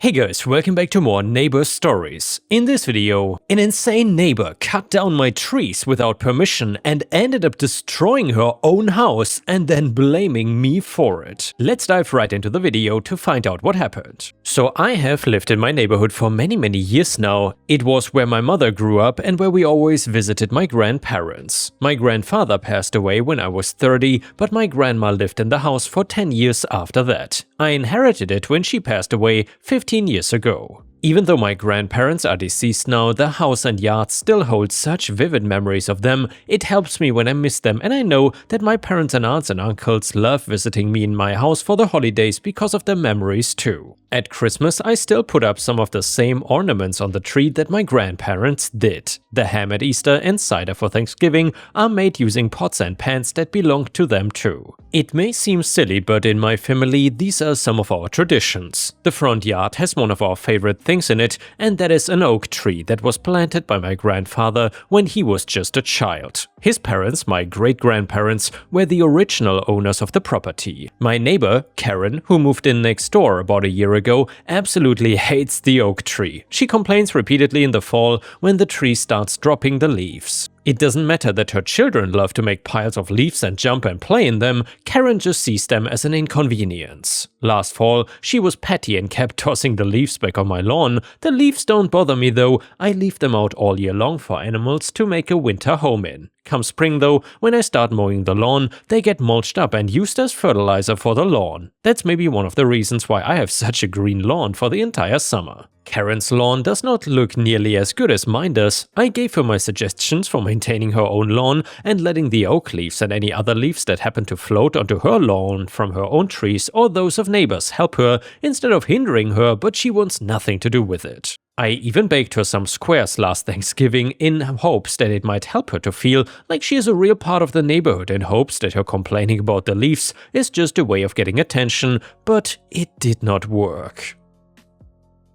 Hey guys, welcome back to more neighbor stories. In this video, an insane neighbor cut down my trees without permission and ended up destroying her own house and then blaming me for it. Let's dive right into the video to find out what happened. So I have lived in my neighborhood for many years now. It was where my mother grew up and where we always visited my grandparents. My grandfather passed away when I was 30, but my grandma lived in the house for 10 years after that. I inherited it when she passed away 15 years ago. Even though my grandparents are deceased now, the house and yard still hold such vivid memories of them. It helps me when I miss them, and I know that my parents and aunts and uncles love visiting me in my house for the holidays because of the memories too. At Christmas, I still put up some of the same ornaments on the tree that my grandparents did. The ham at Easter and cider for Thanksgiving are made using pots and pans that belong to them too. It may seem silly, but in my family, these are some of our traditions. The front yard has one of our favorite things in it, and that is an oak tree that was planted by my grandfather when he was just a child. His parents, my great-grandparents, were the original owners of the property. My neighbor, Karen, who moved in next door about a year ago, absolutely hates the oak tree. She complains repeatedly in the fall when the tree starts dropping the leaves. It doesn't matter that her children love to make piles of leaves and jump and play in them, Karen just sees them as an inconvenience. Last fall, she was petty and kept tossing the leaves back on my lawn. The leaves don't bother me though, I leave them out all year long for animals to make a winter home in. Come spring though, when I start mowing the lawn, they get mulched up and used as fertilizer for the lawn. That's maybe one of the reasons why I have such a green lawn for the entire summer. Karen's lawn does not look nearly as good as mine does. I gave her my suggestions for maintaining her own lawn and letting the oak leaves and any other leaves that happen to float onto her lawn from her own trees or those of neighbors help her instead of hindering her, but she wants nothing to do with it. I even baked her some squares last Thanksgiving in hopes that it might help her to feel like she is a real part of the neighborhood, in hopes that her complaining about the leaves is just a way of getting attention, but it did not work.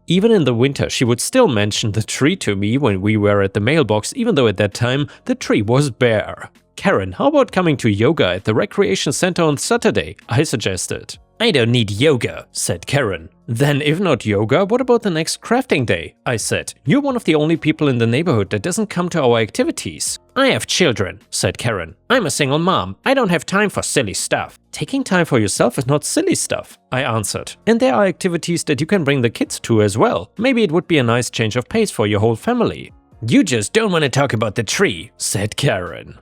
Even in the winter, she would still mention the tree to me when we were at the mailbox, even though at that time the tree was bare. Karen, how about coming to yoga at the recreation center on Saturday? I suggested. I don't need yoga, said Karen. Then if not yoga, what about the next crafting day? I said. You're one of the only people in the neighborhood that doesn't come to our activities. I have children, said Karen. I'm a single mom. I don't have time for silly stuff. Taking time for yourself is not silly stuff, I answered. And there are activities that you can bring the kids to as well. Maybe it would be a nice change of pace for your whole family. You just don't want to talk about the tree, said Karen.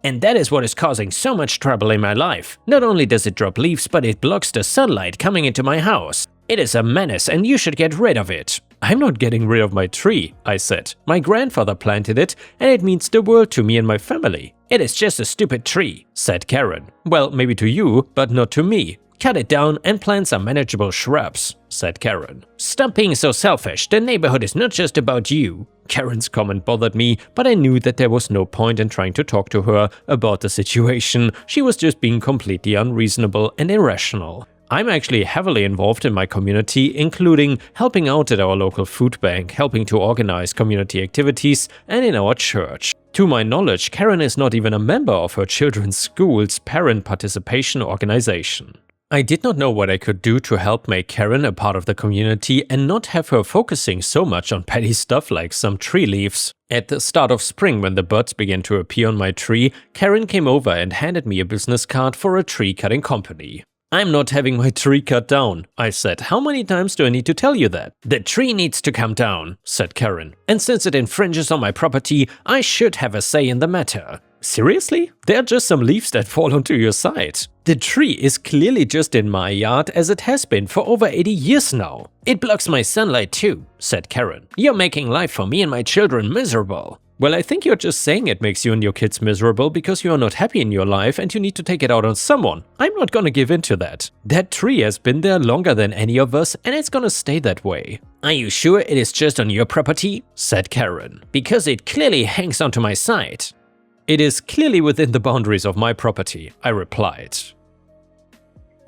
And that is what is causing so much trouble in my life. Not only does it drop leaves, but it blocks the sunlight coming into my house. It is a menace and you should get rid of it. I'm not getting rid of my tree, I said. My grandfather planted it and it means the world to me and my family. It is just a stupid tree, said Karen. Well, maybe to you, but not to me. Cut it down and plant some manageable shrubs, said Karen. Stop being so selfish, the neighborhood is not just about you. Karen's comment bothered me, but I knew that there was no point in trying to talk to her about the situation. She was just being completely unreasonable and irrational. I'm actually heavily involved in my community, including helping out at our local food bank, helping to organize community activities, and in our church. To my knowledge, Karen is not even a member of her children's school's parent participation organization. I did not know what I could do to help make Karen a part of the community and not have her focusing so much on petty stuff like some tree leaves. At the start of spring, when the buds began to appear on my tree, Karen came over and handed me a business card for a tree cutting company. I'm not having my tree cut down, I said. How many times do I need to tell you that? The tree needs to come down, said Karen. And since it infringes on my property, I should have a say in the matter. Seriously? They're just some leaves that fall onto your side. The tree is clearly just in my yard as it has been for over 80 years now. It blocks my sunlight too, said Karen. You're making life for me and my children miserable. Well, I think you're just saying it makes you and your kids miserable because you are not happy in your life and you need to take it out on someone. I'm not gonna give in to that. That tree has been there longer than any of us and it's gonna stay that way. Are you sure it is just on your property? Said Karen. Because it clearly hangs onto my side. It is clearly within the boundaries of my property, I replied.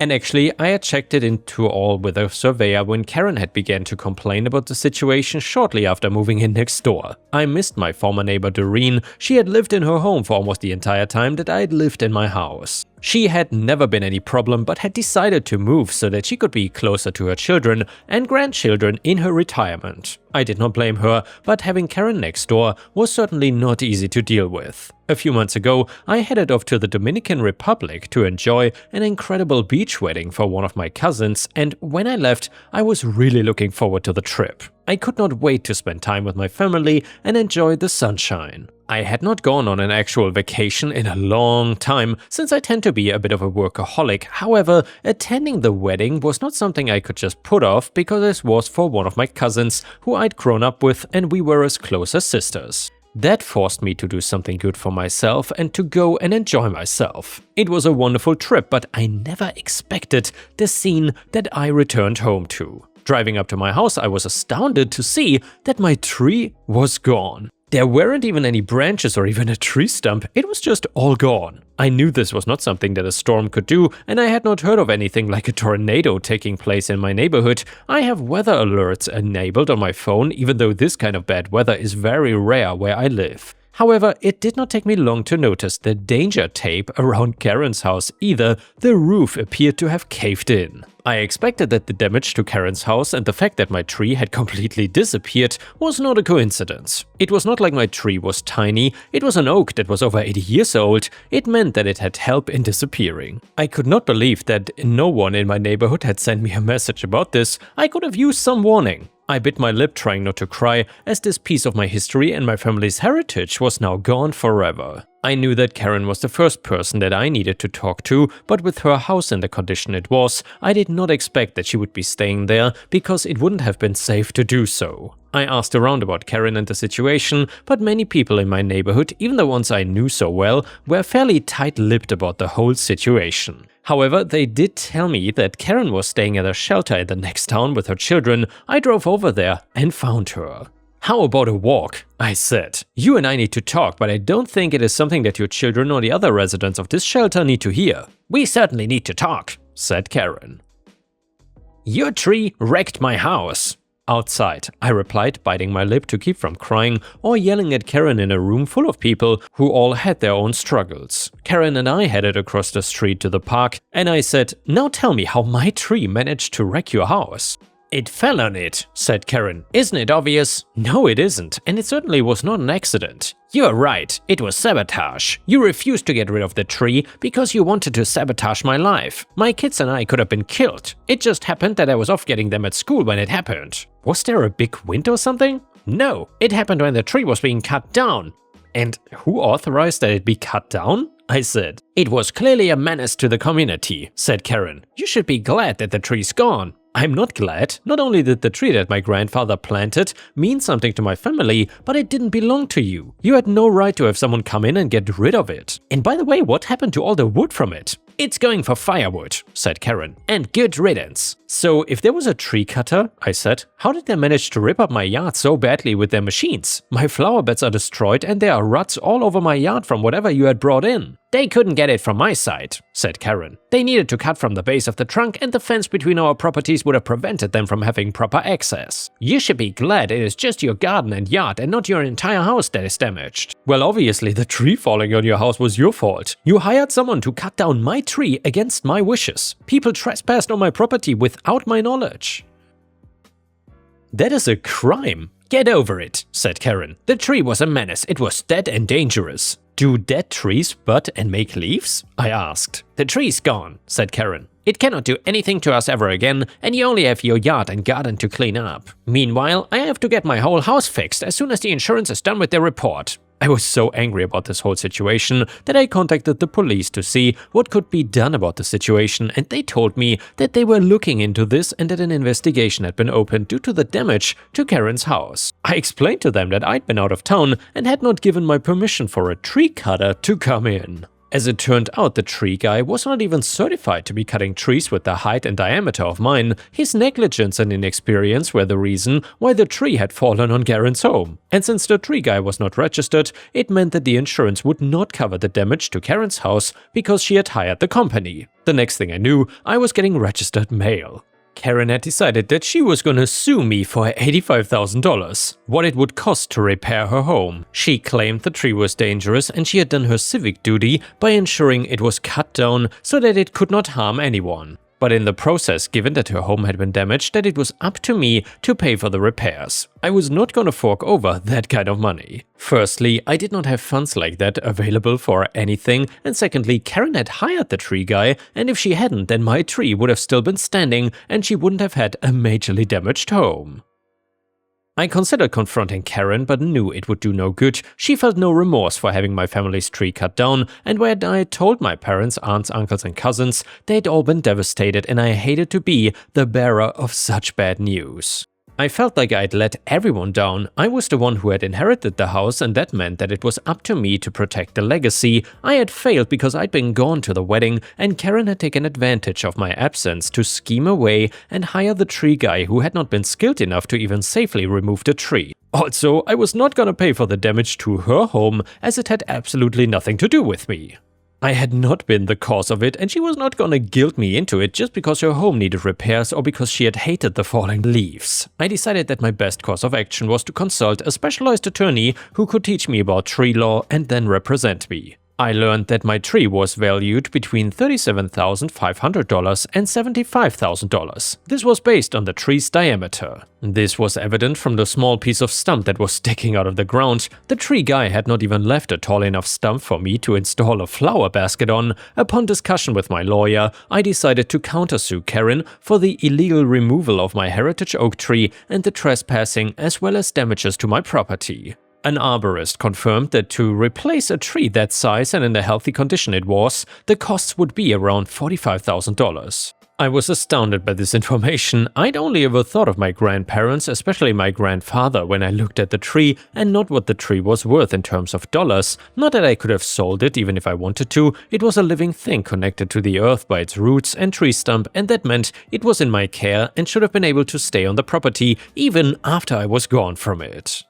And actually, I had checked it into all with a surveyor when Karen had begun to complain about the situation shortly after moving in next door. I missed my former neighbor Doreen. She had lived in her home for almost the entire time that I had lived in my house. She had never been any problem but had decided to move so that she could be closer to her children and grandchildren in her retirement. I did not blame her, but having Karen next door was certainly not easy to deal with. A few months ago, I headed off to the Dominican Republic to enjoy an incredible beach wedding for one of my cousins, and when I left, I was really looking forward to the trip. I could not wait to spend time with my family and enjoy the sunshine. I had not gone on an actual vacation in a long time, since I tend to be a bit of a workaholic. However, attending the wedding was not something I could just put off because this was for one of my cousins who I'd grown up with and we were as close as sisters. That forced me to do something good for myself and to go and enjoy myself. It was a wonderful trip, but I never expected the scene that I returned home to. Driving up to my house, I was astounded to see that my tree was gone. There weren't even any branches or even a tree stump, it was just all gone. I knew this was not something that a storm could do, and I had not heard of anything like a tornado taking place in my neighborhood. I have weather alerts enabled on my phone, even though this kind of bad weather is very rare where I live. However, it did not take me long to notice the danger tape around Karen's house either. The roof appeared to have caved in. I expected that the damage to Karen's house and the fact that my tree had completely disappeared was not a coincidence. It was not like my tree was tiny, it was an oak that was over 80 years old. It meant that it had help in disappearing. I could not believe that no one in my neighborhood had sent me a message about this. I could have used some warning. I bit my lip trying not to cry, as this piece of my history and my family's heritage was now gone forever. I knew that Karen was the first person that I needed to talk to, but with her house in the condition it was, I did not expect that she would be staying there because it wouldn't have been safe to do so. I asked around about Karen and the situation, but many people in my neighborhood, even the ones I knew so well, were fairly tight-lipped about the whole situation. However, they did tell me that Karen was staying at a shelter in the next town with her children. I drove over there and found her. "How about a walk?" I said. "You and I need to talk, but I don't think it is something that your children or the other residents of this shelter need to hear." "We certainly need to talk," said Karen. "Your tree wrecked my house." "Outside," I replied, biting my lip to keep from crying or yelling at Karen in a room full of people who all had their own struggles. Karen and I headed across the street to the park, and I said, "Now tell me how my tree managed to wreck your house." "It fell on it," said Karen. "Isn't it obvious?" "No, it isn't, and it certainly was not an accident." "You're right, it was sabotage. You refused to get rid of the tree because you wanted to sabotage my life. My kids and I could have been killed. It just happened that I was off getting them at school when it happened." "Was there a big wind or something?" "No, it happened when the tree was being cut down." "And who authorized that it be cut down?" I said. "It was clearly a menace to the community," said Karen. "You should be glad that the tree's gone." "I'm not glad. Not only did the tree that my grandfather planted mean something to my family, but it didn't belong to you. You had no right to have someone come in and get rid of it. And by the way, what happened to all the wood from it?" "It's going for firewood," said Karen, "and good riddance." "So if there was a tree cutter," I said, "how did they manage to rip up my yard so badly with their machines? My flower beds are destroyed and there are ruts all over my yard from whatever you had brought in." "They couldn't get it from my side," said Karen. "They needed to cut from the base of the trunk, and the fence between our properties would have prevented them from having proper access. You should be glad it is just your garden and yard and not your entire house that is damaged." "Well, obviously the tree falling on your house was your fault. You hired someone to cut down my tree against my wishes. People trespassed on my property without my knowledge." "That is a crime." "Get over it," said Karen. "The tree was a menace. It was dead and dangerous." "Do dead trees bud and make leaves?" I asked. "The tree's gone," said Karen. "It cannot do anything to us ever again, and you only have your yard and garden to clean up. Meanwhile, I have to get my whole house fixed as soon as the insurance is done with their report." I was so angry about this whole situation that I contacted the police to see what could be done about the situation, and they told me that they were looking into this and that an investigation had been opened due to the damage to Karen's house. I explained to them that I'd been out of town and had not given my permission for a tree cutter to come in. As it turned out, the tree guy was not even certified to be cutting trees with the height and diameter of mine. His negligence and inexperience were the reason why the tree had fallen on Karen's home. And since the tree guy was not registered, it meant that the insurance would not cover the damage to Karen's house because she had hired the company. The next thing I knew, I was getting registered mail. Karen had decided that she was gonna sue me for $85,000, what it would cost to repair her home. She claimed the tree was dangerous and she had done her civic duty by ensuring it was cut down so that it could not harm anyone. But in the process, given that her home had been damaged, that it was up to me to pay for the repairs. I was not gonna fork over that kind of money. Firstly, I did not have funds like that available for anything, and secondly, Karen had hired the tree guy, and if she hadn't, then my tree would have still been standing and she wouldn't have had a majorly damaged home. I considered confronting Karen, but knew it would do no good. She felt no remorse for having my family's tree cut down, and when I told my parents, aunts, uncles and cousins, they'd all been devastated and I hated to be the bearer of such bad news. I felt like I'd let everyone down. I was the one who had inherited the house, and that meant that it was up to me to protect the legacy. I had failed because I'd been gone to the wedding, and Karen had taken advantage of my absence to scheme away and hire the tree guy who had not been skilled enough to even safely remove the tree. Also, I was not gonna pay for the damage to her home, as it had absolutely nothing to do with me. I had not been the cause of it, and she was not gonna guilt me into it just because her home needed repairs or because she had hated the falling leaves. I decided that my best course of action was to consult a specialized attorney who could teach me about tree law and then represent me. I learned that my tree was valued between $37,500 and $75,000. This was based on the tree's diameter. This was evident from the small piece of stump that was sticking out of the ground. The tree guy had not even left a tall enough stump for me to install a flower basket on. Upon discussion with my lawyer, I decided to countersue Karen for the illegal removal of my heritage oak tree and the trespassing, as well as damages to my property. An arborist confirmed that to replace a tree that size and in the healthy condition it was, the costs would be around $45,000. I was astounded by this information. I'd only ever thought of my grandparents, especially my grandfather, when I looked at the tree, and not what the tree was worth in terms of dollars. Not that I could have sold it even if I wanted to. It was a living thing connected to the earth by its roots and tree stump, and that meant it was in my care and should have been able to stay on the property even after I was gone from it.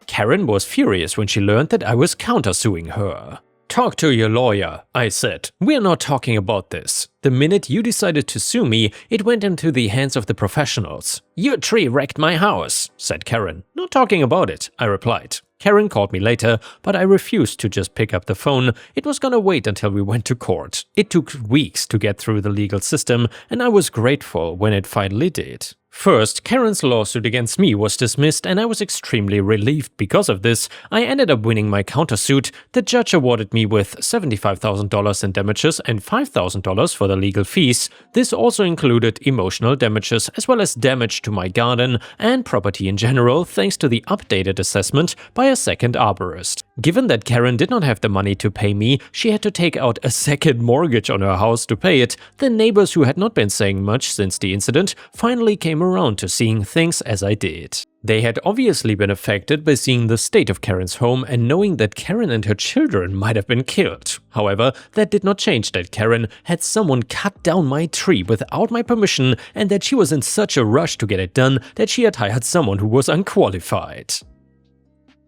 Karen was furious when she learned that I was countersuing her. "Talk to your lawyer," I said. "We're not talking about this. The minute you decided to sue me, it went into the hands of the professionals." "Your tree wrecked my house," said Karen. "Not talking about it," I replied. Karen called me later, but I refused to just pick up the phone. It was gonna wait until we went to court. It took weeks to get through the legal system, and I was grateful when it finally did. First, Karen's lawsuit against me was dismissed, and I was extremely relieved because of this. I ended up winning my countersuit. The judge awarded me with $75,000 in damages and $5,000 for the legal fees. This also included emotional damages as well as damage to my garden and property in general, thanks to the updated assessment by a second arborist. Given that Karen did not have the money to pay me, she had to take out a second mortgage on her house to pay it. The neighbors, who had not been saying much since the incident, finally came around to seeing things as I did. They had obviously been affected by seeing the state of Karen's home and knowing that Karen and her children might have been killed. However, that did not change that Karen had someone cut down my tree without my permission, and that she was in such a rush to get it done that she had hired someone who was unqualified.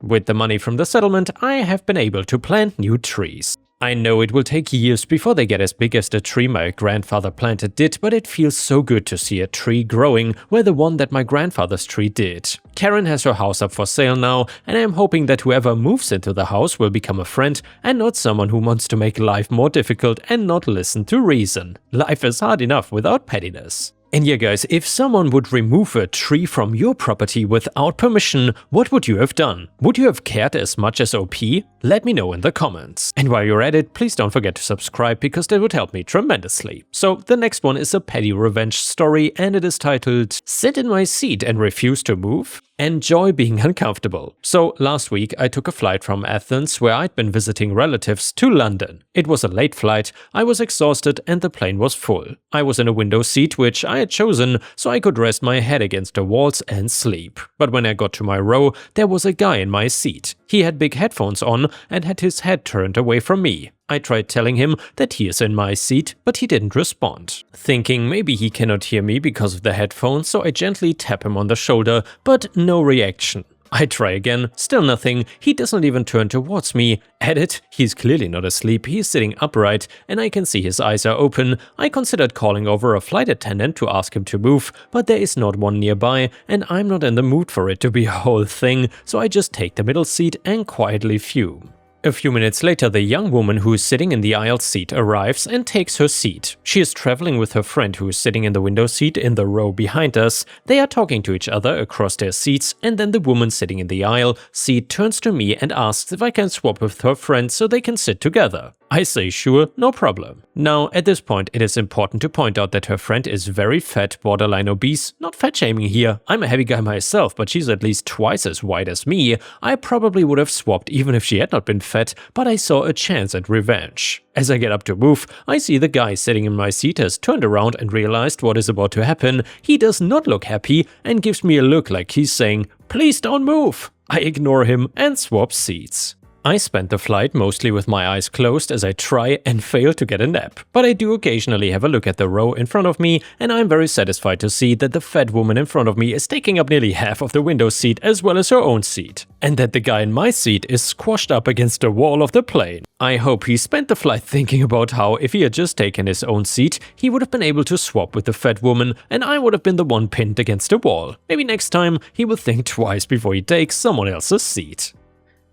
With the money from the settlement, I have been able to plant new trees. I know it will take years before they get as big as the tree my grandfather planted did, but it feels so good to see a tree growing where the one that my grandfather's tree did. Karen has her house up for sale now, and I am hoping that whoever moves into the house will become a friend and not someone who wants to make life more difficult and not listen to reason. Life is hard enough without pettiness. And yeah guys, if someone would remove a tree from your property without permission, what would you have done? Would you have cared as much as OP? Let me know in the comments. And while you're at it, please don't forget to subscribe because that would help me tremendously. So the next one is a petty revenge story, and it is titled "Sit in my seat and refuse to move? Enjoy being uncomfortable." So last week I took a flight from Athens, where I'd been visiting relatives, to London. It was a late flight, I was exhausted and the plane was full. I was in a window seat which I had chosen so I could rest my head against the walls and sleep. But when I got to my row, there was a guy in my seat. He had big headphones on and had his head turned away from me. I tried telling him that he is in my seat, but he didn't respond. Thinking maybe he cannot hear me because of the headphones, so I gently tap him on the shoulder, but no reaction. I try again, still nothing. He doesn't even turn towards me. Edit, he's clearly not asleep, he's sitting upright and I can see his eyes are open. I considered calling over a flight attendant to ask him to move, but there is not one nearby and I'm not in the mood for it to be a whole thing, so I just take the middle seat and quietly fume. A few minutes later, the young woman who is sitting in the aisle seat arrives and takes her seat. She is traveling with her friend who is sitting in the window seat in the row behind us. They are talking to each other across their seats, and then the woman sitting in the aisle seat turns to me and asks if I can swap with her friend so they can sit together. I say sure, no problem. Now, at this point, it is important to point out that her friend is very fat, borderline obese. Not fat shaming here, I'm a heavy guy myself, but she's at least twice as wide as me. I probably would have swapped even if she had not been fat, but I saw a chance at revenge. As I get up to move, I see the guy sitting in my seat has turned around and realized what is about to happen. He does not look happy and gives me a look like he's saying, "Please don't move." I ignore him and swap seats. I spend the flight mostly with my eyes closed as I try and fail to get a nap, but I do occasionally have a look at the row in front of me and I'm very satisfied to see that the fat woman in front of me is taking up nearly half of the window seat as well as her own seat, and that the guy in my seat is squashed up against the wall of the plane. I hope he spent the flight thinking about how if he had just taken his own seat, he would have been able to swap with the fat woman and I would have been the one pinned against a wall. Maybe next time he will think twice before he takes someone else's seat.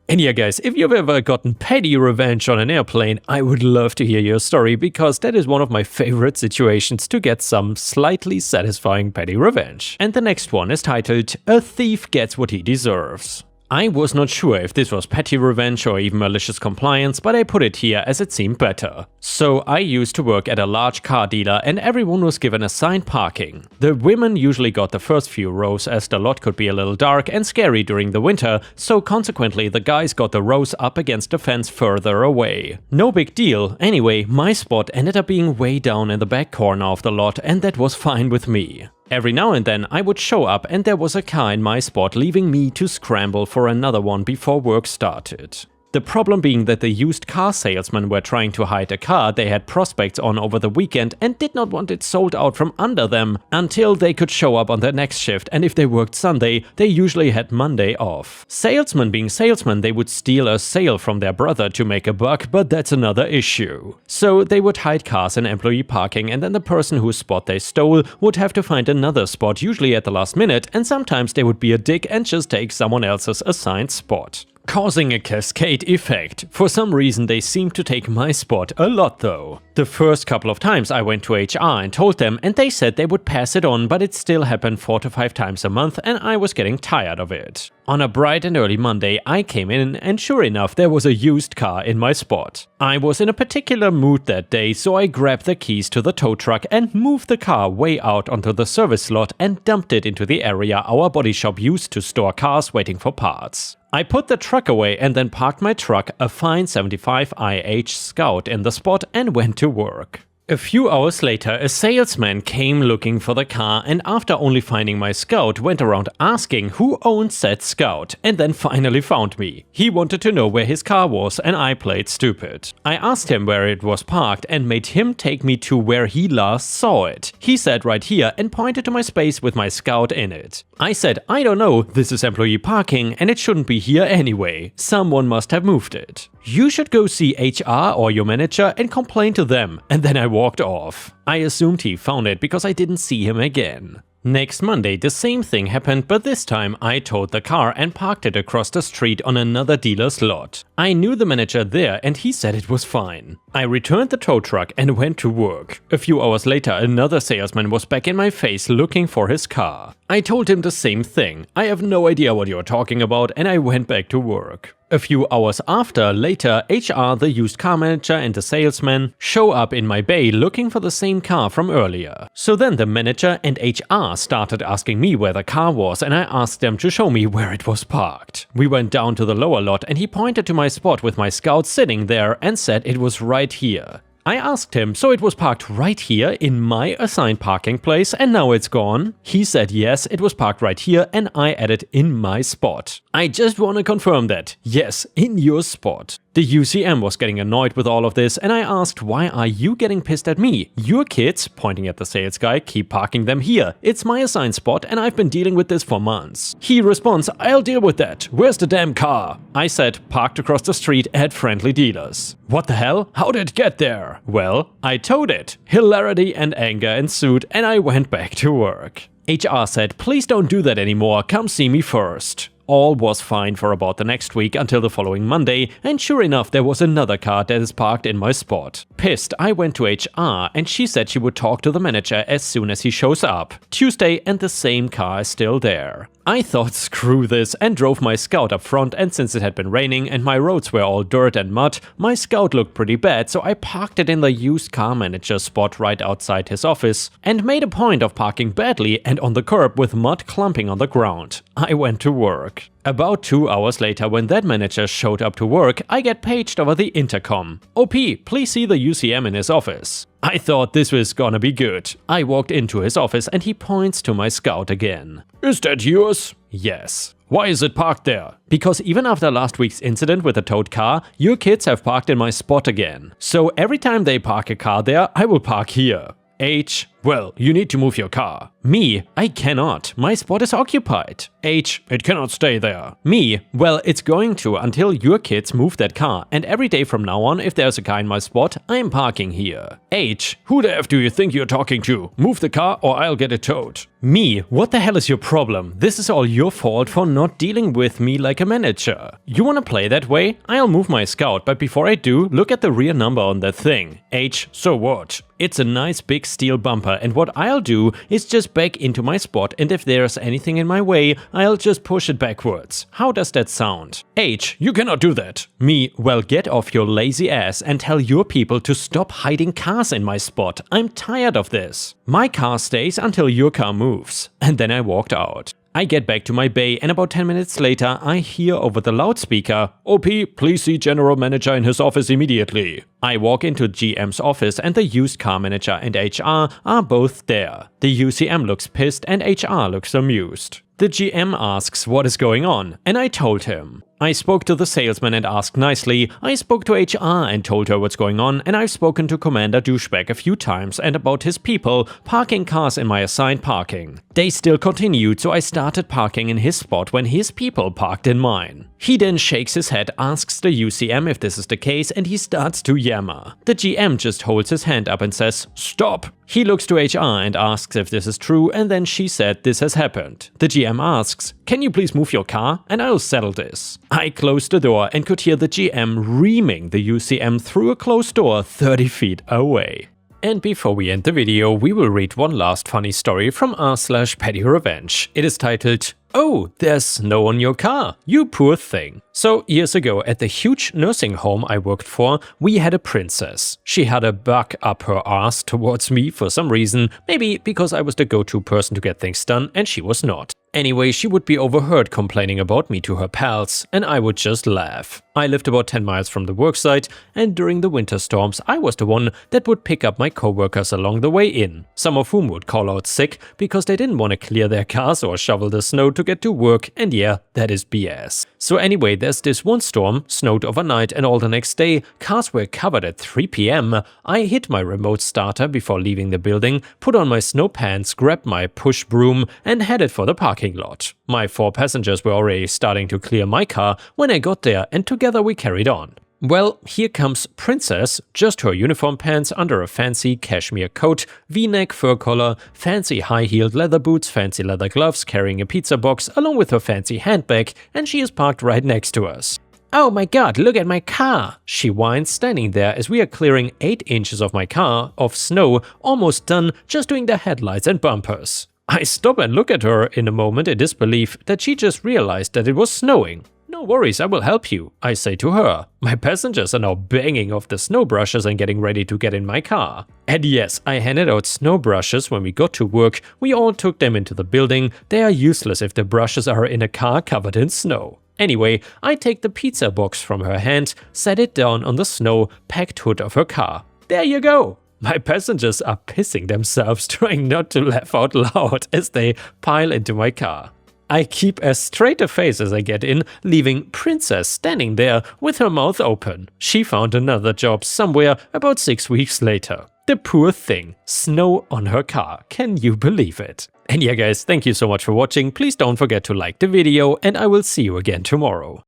And yeah guys, if you've ever gotten petty revenge on an airplane, I would love to hear your story because that is one of my favorite situations to get some slightly satisfying petty revenge. And the next one is titled, "A Thief Gets What He Deserves." I was not sure if this was petty revenge or even malicious compliance, but I put it here as it seemed better. So I used to work at a large car dealer and everyone was given assigned parking. The women usually got the first few rows as the lot could be a little dark and scary during the winter, so consequently the guys got the rows up against the fence further away. No big deal, anyway, my spot ended up being way down in the back corner of the lot and that was fine with me. Every now and then I would show up and there was a car in my spot, leaving me to scramble for another one before work started. The problem being that the used car salesmen were trying to hide a car they had prospects on over the weekend and did not want it sold out from under them until they could show up on their next shift, and if they worked Sunday, they usually had Monday off. Salesmen being salesmen, they would steal a sale from their brother to make a buck, but that's another issue. So they would hide cars in employee parking and then the person whose spot they stole would have to find another spot, usually at the last minute, and sometimes they would be a dick and just take someone else's assigned spot, causing a cascade effect. For some reason they seemed to take my spot a lot though. The first couple of times I went to HR and told them and they said they would pass it on, but it still happened 4 to 5 times a month and I was getting tired of it. On a bright and early Monday I came in and sure enough there was a used car in my spot. I was in a particular mood that day, so I grabbed the keys to the tow truck and moved the car way out onto the service lot and dumped it into the area our body shop used to store cars waiting for parts. I put the truck away and then parked my truck, a fine 75 IH Scout, in the spot and went to work. A few hours later, a salesman came looking for the car and after only finding my Scout, went around asking who owned said Scout and then finally found me. He wanted to know where his car was and I played stupid. I asked him where it was parked and made him take me to where he last saw it. He said right here and pointed to my space with my Scout in it. I said, I don't know, this is employee parking and it shouldn't be here anyway. Someone must have moved it. You should go see HR or your manager and complain to them, and then I walked off. I assumed he found it because I didn't see him again. Next Monday the same thing happened, but this time I towed the car and parked it across the street on another dealer's lot. I knew the manager there and he said it was fine. I returned the tow truck and went to work. A few hours later another salesman was back in my face looking for his car. I told him the same thing. I have no idea what you're talking about, and I went back to work. A few hours later, HR, the used car manager and the salesman show up in my bay looking for the same car from earlier. So then the manager and HR started asking me where the car was and I asked them to show me where it was parked. We went down to the lower lot and he pointed to my spot with my Scout sitting there and said it was right here. I asked him, so it was parked right here in my assigned parking place and now it's gone? He said yes, it was parked right here and I added in my spot. I just want to confirm that. Yes, in your spot. The UCM was getting annoyed with all of this and I asked, why are you getting pissed at me? Your kids, pointing at the sales guy, keep parking them here. It's my assigned spot and I've been dealing with this for months. He responds, I'll deal with that. Where's the damn car? I said, parked across the street at Friendly Dealers. What the hell? How did it get there? Well, I towed it. Hilarity and anger ensued and I went back to work. HR said, please don't do that anymore, come see me first. All was fine for about the next week until the following Monday, and sure enough there was another car that is parked in my spot. Pissed, I went to HR and she said she would talk to the manager as soon as he shows up. Tuesday and the same car is still there. I thought screw this and drove my Scout up front, and since it had been raining and my roads were all dirt and mud, my Scout looked pretty bad, so I parked it in the used car manager's spot right outside his office and made a point of parking badly and on the curb with mud clumping on the ground. I went to work. About 2 hours later, when that manager showed up to work, I get paged over the intercom. OP, please see the UCM in his office. I thought this was gonna be good. I walked into his office and he points to my Scout again. Is that yours? Yes. Why is it parked there? Because even after last week's incident with the towed car, your kids have parked in my spot again. So every time they park a car there, I will park here. H, well, you need to move your car. Me, I cannot. My spot is occupied. H, it cannot stay there. Me, well, it's going to until your kids move that car, and every day from now on, if there's a car in my spot, I'm parking here. H, who the F do you think you're talking to? Move the car or I'll get it towed. Me, what the hell is your problem? This is all your fault for not dealing with me like a manager. You wanna play that way? I'll move my Scout, but before I do, look at the rear number on that thing. H, so what? It's a nice big steel bumper, and what I'll do is just back into my spot, and if there's anything in my way, I'll just push it backwards. How does that sound? H, you cannot do that. Me, well, get off your lazy ass and tell your people to stop hiding cars in my spot. I'm tired of this. My car stays until your car moves. And then I walked out. I get back to my bay and about 10 minutes later I hear over the loudspeaker, OP, please see general manager in his office immediately. I walk into GM's office and the used car manager and HR are both there. The UCM looks pissed and HR looks amused. The GM asks what is going on, and I told him. I spoke to the salesman and asked nicely, I spoke to HR and told her what's going on, and I've spoken to Commander Douchebag a few times and about his people parking cars in my assigned parking. They still continued, so I started parking in his spot when his people parked in mine. He then shakes his head, asks the UCM if this is the case, and he starts to yammer. The GM just holds his hand up and says, stop! He looks to HR and asks if this is true, and then she said this has happened. The GM asks, can you please move your car and I'll settle this. I closed the door and could hear the GM reaming the UCM through a closed door 30 feet away. And before we end the video, we will read one last funny story from r/PettyRevenge. It is titled, Oh, there's snow on your car, you poor thing. So years ago at the huge nursing home I worked for, we had a princess. She had a bug up her ass towards me for some reason, maybe because I was the go-to person to get things done and she was not. Anyway, she would be overheard complaining about me to her pals, and I would just laugh. I lived about 10 miles from the worksite, and during the winter storms, I was the one that would pick up my coworkers along the way in, some of whom would call out sick because they didn't want to clear their cars or shovel the snow to get to work, and yeah, that is BS. So anyway, there's this one storm, snowed overnight, and all the next day, cars were covered at 3 PM. I hit my remote starter before leaving the building, put on my snow pants, grabbed my push broom, and headed for the parking lot. My 4 passengers were already starting to clear my car when I got there, and together we carried on. Well, here comes Princess, just her uniform pants under a fancy cashmere coat, V-neck fur collar, fancy high-heeled leather boots, fancy leather gloves, carrying a pizza box along with her fancy handbag, and she is parked right next to us. Oh my god, look at my car, she whines, standing there as we are clearing 8 inches of my car of snow, almost done, just doing the headlights and bumpers. I stop and look at her in a moment in disbelief that she just realized that it was snowing. No worries, I will help you, I say to her. My passengers are now banging off the snow brushes and getting ready to get in my car. And yes, I handed out snow brushes when we got to work. We all took them into the building. They are useless if the brushes are in a car covered in snow. Anyway, I take the pizza box from her hand, set it down on the snow-packed hood of her car. there you go. My passengers are pissing themselves trying not to laugh out loud as they pile into my car. I keep as straight a face as I get in, leaving Princess standing there with her mouth open. She found another job somewhere about 6 weeks later. The poor thing. Snow on her car. Can you believe it? And yeah guys, thank you so much for watching. Please don't forget to like the video and I will see you again tomorrow.